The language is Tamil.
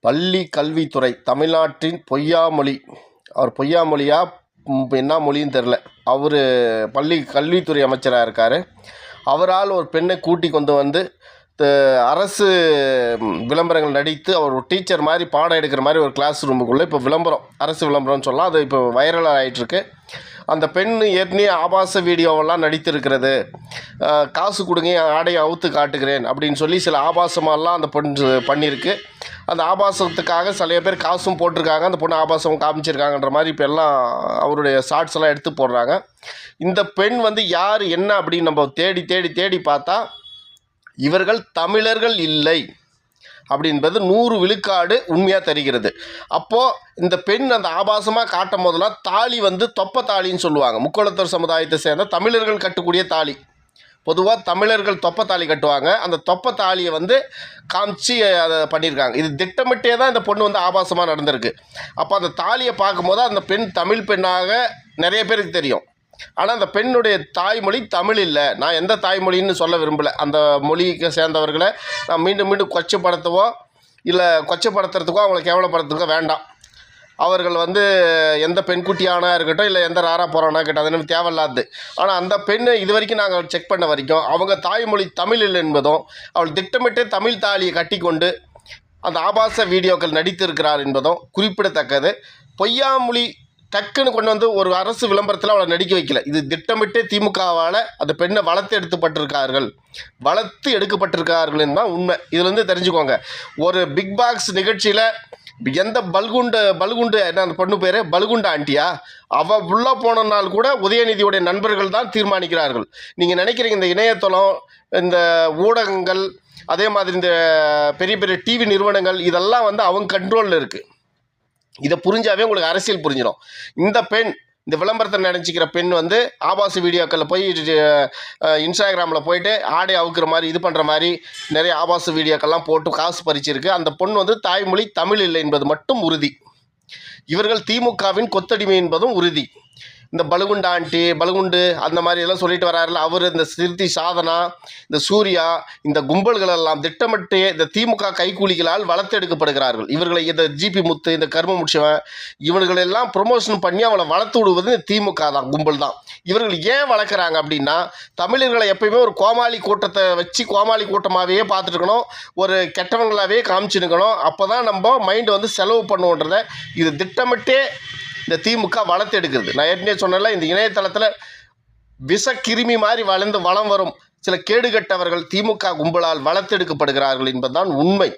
பள்ளி கல்வித்துறை தமிழ்நாட்டின் பொய்யாமொழி, அவர் பொய்யாமொழியா என்ன மொழின்னு தெரில, அவர் பள்ளி கல்வித்துறை அமைச்சராக இருக்கார். அவரால் ஒரு பெண்ணை கூட்டி கொண்டு வந்து அரசு விளம்பரங்கள் நடித்து அவர் ஒரு டீச்சர் மாதிரி பாடம் எடுக்கிற மாதிரி ஒரு கிளாஸ் ரூமுக்குள்ளே இப்போ விளம்பரம், அரசு விளம்பரம்னு சொல்லலாம், அது இப்போ வைரலாக ஆகிட்டுருக்கு. அந்த பெண் ஏற்கனவே ஆபாச வீடியோவெல்லாம் நடித்திருக்கிறது, காசு கொடுங்க என் ஆடையை அவுத்து காட்டுகிறேன் அப்படின்னு சொல்லி சில ஆபாசமெல்லாம் அந்த பெண் பண்ணியிருக்கு. அந்த ஆபாசத்துக்காக சில பேர் காசும் போட்டிருக்காங்க, அந்த பொண்ணு ஆபாசம் காமிச்சிருக்காங்கன்ற மாதிரி இப்போ எல்லாம் அவருடைய ஷார்ட்ஸ் எல்லாம் எடுத்து போடுறாங்க. இந்த பெண் வந்து யார் என்ன அப்படின்னு நம்ம தேடி தேடி தேடி பார்த்தா இவர்கள் தமிழர்கள் இல்லை அப்படின்பது 100 விழுக்காடு உண்மையாக தெரிகிறது. அப்போது இந்த பெண் அந்த ஆபாசமாக காட்டும் போதெல்லாம் தாலி வந்து தொப்ப தாலின்னு சொல்லுவாங்க. முக்கோணத்தர் சமுதாயத்தை சேர்ந்த தமிழர்கள் கட்டக்கூடிய தாலி, பொதுவாக தமிழர்கள் தொப்ப தாலி கட்டுவாங்க. அந்த தொப்ப தாலியை வந்து காமிச்சு அதை பண்ணியிருக்காங்க. இது திட்டமிட்டே தான் இந்த பொண்ணு வந்து ஆபாசமாக நடந்திருக்கு. அப்போ அந்த தாலியை பார்க்கும்போது அந்த பெண் தமிழ் பெண்ணாக நிறைய பேருக்கு தெரியும். ஆனால் அந்த பெண்ணுடைய தாய்மொழி தமிழ் இல்லை. நான் எந்த தாய்மொழின்னு சொல்ல விரும்பலை, அந்த மொழிக்கு சேர்ந்தவர்களை நான் மீண்டும் மீண்டும் கொச்சைப்படுத்தவோ இல்லை கொச்சைப்படுத்துறதுக்கோ அவங்களை கேவலப்படுத்துக்கோ வேண்டாம். அவர்கள் வந்து எந்த பெண்குட்டியானா இருக்கட்டும் இல்லை எந்த ராரா போகிறானா இருக்கட்டும், அது எனக்கு தேவையில்லாது. ஆனால் அந்த பெண்ணை இது வரைக்கும் நாங்கள் செக் பண்ண வரைக்கும் அவங்க தாய்மொழி தமிழ் இல்லை என்பதும் அவள் திட்டமிட்டு தமிழ் தாலியை கட்டி கொண்டு அந்த ஆபாச வீடியோக்கள் நடித்திருக்கிறார் என்பதும் குறிப்பிடத்தக்கது. பொய்யாமொழி டக்குன்னு கொண்டு வந்து ஒரு அரசு விளம்பரத்தில் அவளை நடிக்க வைக்கல. இது திட்டமிட்டே திமுகவால் அந்த பெண்ணை வளர்த்து எடுக்கப்பட்டிருக்கார்கள் தான் உண்மை. இதில் வந்து தெரிஞ்சுக்கோங்க, ஒரு பிக் பாஸ் நிகழ்ச்சியில் எந்த பல்குண்டு என்ன அந்த பொண்ணு பேர் பல்குண்டா ஆண்டியா, அவள் உள்ளே போனால் கூட உதயநிதியுடைய நண்பர்கள் தான் தீர்மானிக்கிறார்கள். நீங்கள் நினைக்கிறீங்க இந்த இணையதளம், இந்த ஊடகங்கள், அதே மாதிரி இந்த பெரிய பெரிய டிவி நிறுவனங்கள் இதெல்லாம் வந்து அவங்க கண்ட்ரோலில் இருக்குது. இதை புரிஞ்சாவே உங்களுக்கு அரசியல் புரிஞ்சிடும். இந்த பெண், இந்த விளம்பரத்தை நினச்சிக்கிற பெண் வந்து ஆபாச வீடியோக்களில் போய் இன்ஸ்டாகிராமில் போயிட்டு ஆடை அவுக்கிற மாதிரி இது பண்ணுற மாதிரி நிறைய ஆபாச வீடியோக்கள்லாம் போட்டு காசு பறிச்சிருக்கு. அந்த பொண்ணு வந்து தாய்மொழி தமிழ் இல்லை என்பது மட்டும் உறுதி. இவர்கள் திமுகவின் கொத்தடிமை என்பதும் உறுதி. இந்த பலுகுண்டு அந்த மாதிரி எல்லாம் சொல்லிட்டு வர்றாருல அவர், இந்த சிறுத்தி சாதனா, இந்த சூர்யா, இந்த கும்பல்கள் எல்லாம் திட்டமிட்டு இந்த திமுக கைக்கூலிகளால் வளர்த்தெடுக்கப்படுகிறார்கள். இவர்களை இந்த ஜிபி முத்து, இந்த கர்ம முடிச்சவன், இவர்களெல்லாம் ப்ரொமோஷன் பண்ணி அவளை வளர்த்து விடுவது இந்த திமுக தான், கும்பல் தான். இவர்கள் ஏன் வளர்க்குறாங்க அப்படின்னா, தமிழர்களை எப்பயுமே ஒரு கோமாளி கூட்டத்தை வச்சு கோமாளி கூட்டமாகவே பார்த்துட்டுருக்கணும், ஒரு கெட்டவங்களாகவே காமிச்சுருக்கணும். அப்போ தான் நம்ம மைண்டு வந்து செலவு பண்ணுவோன்றதை இது திட்டமிட்டே இந்த திமுக வளர்த்து எடுக்கிறது. நான் ஏற்கனவே சொன்னல, இந்த இணையதளத்தில் விஷக்கிருமி மாதிரி வளம் வரும் சில கேடுகட்டவர்கள் திமுக கும்பலால் வளர்த்தெடுக்கப்படுகிறார்கள் என்பதுதான் உண்மை.